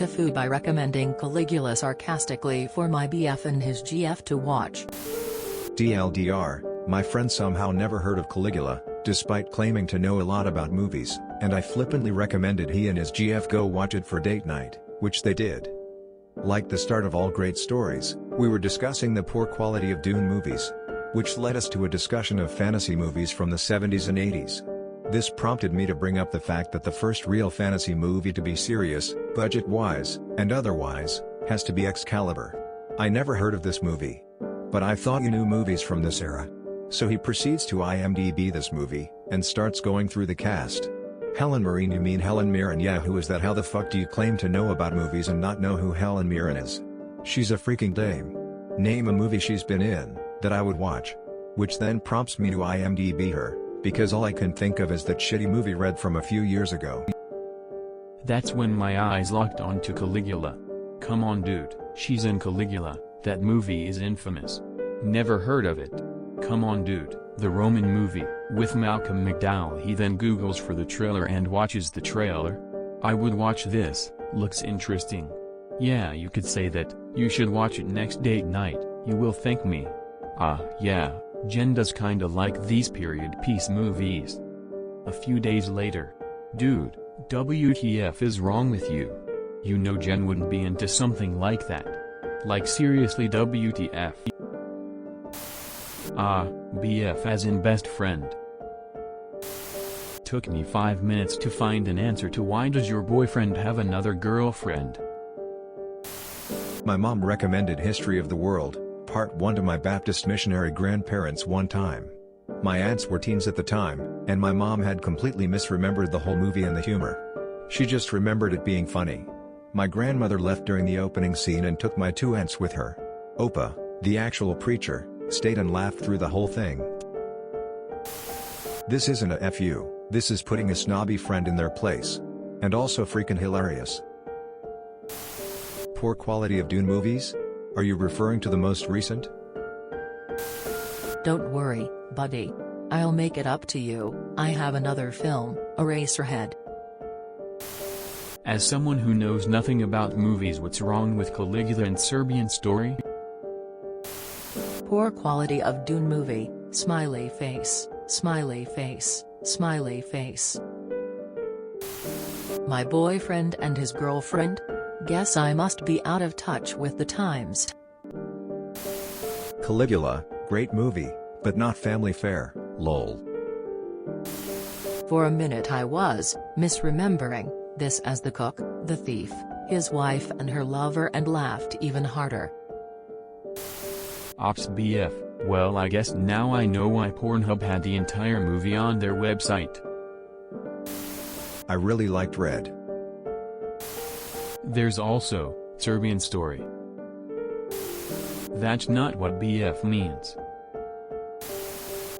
TIFU by recommending Caligula sarcastically for my BF and his GF to watch. TLDR, my friend somehow never heard of Caligula, despite claiming to know a lot about movies, and I flippantly recommended he and his GF go watch it for date night, which they did. Like the start of all great stories, we were discussing the poor quality of Dune movies, which led us to a discussion of fantasy movies from the 70s and 80s. This prompted me to bring up the fact that the first real fantasy movie to be serious, budget-wise, and otherwise, has to be Excalibur. I never heard of this movie. But I thought you knew movies from this era. So he proceeds to IMDb this movie, and starts going through the cast. Helen Mirren? You mean Helen Mirren? Yeah, who is that? How the fuck do you claim to know about movies and not know who Helen Mirren is? She's a freaking dame. Name a movie she's been in, that I would watch. Which then prompts me to IMDb her, because all I can think of is that shitty movie Red from a few years ago. That's when my eyes locked onto Caligula. Come on dude, she's in Caligula, that movie is infamous. Never heard of it. Come on dude, the Roman movie, with Malcolm McDowell. He then Googles for the trailer and watches the trailer. I would watch this, looks interesting. Yeah, you could say that, you should watch it next date night, you will thank me. Yeah, Jen does kinda like these period piece movies. A few days later. Dude, WTF is wrong with you? You know Jen wouldn't be into something like that. Like seriously WTF? BF as in best friend. Took me 5 minutes to find an answer to why does your boyfriend have another girlfriend? My mom recommended History of the World, Part 1 to my Baptist missionary grandparents one time. My aunts were teens at the time, and my mom had completely misremembered the whole movie and the humor. She just remembered it being funny. My grandmother left during the opening scene and took my two aunts with her. Opa, the actual preacher, stayed and laughed through the whole thing. This isn't a FU, this is putting a snobby friend in their place. And also freaking hilarious. Poor quality of Dune movies? Are you referring to the most recent? Don't worry, buddy. I'll make it up to you. I have another film, Eraserhead. As someone who knows nothing about movies, what's wrong with Caligula and Serbian Story? Poor quality of Dune movie, smiley face, smiley face, smiley face. My boyfriend and his girlfriend? Guess I must be out of touch with the times. Caligula, great movie, but not family fare, lol. For a minute I was misremembering this as the cook, the thief, his wife and her lover, and laughed even harder. Ops BF, well I guess now I know why Pornhub had the entire movie on their website. I really liked Red. There's also, Serbian Story. That's not what BF means.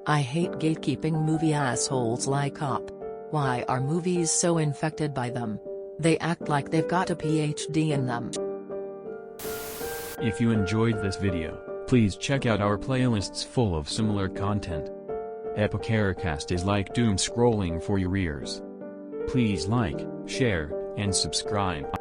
I hate gatekeeping movie assholes like Op. Why are movies so infected by them? They act like they've got a PhD in them. If you enjoyed this video, please check out our playlists full of similar content. Epicaricast is like doom scrolling for your ears. Please like, share, and subscribe.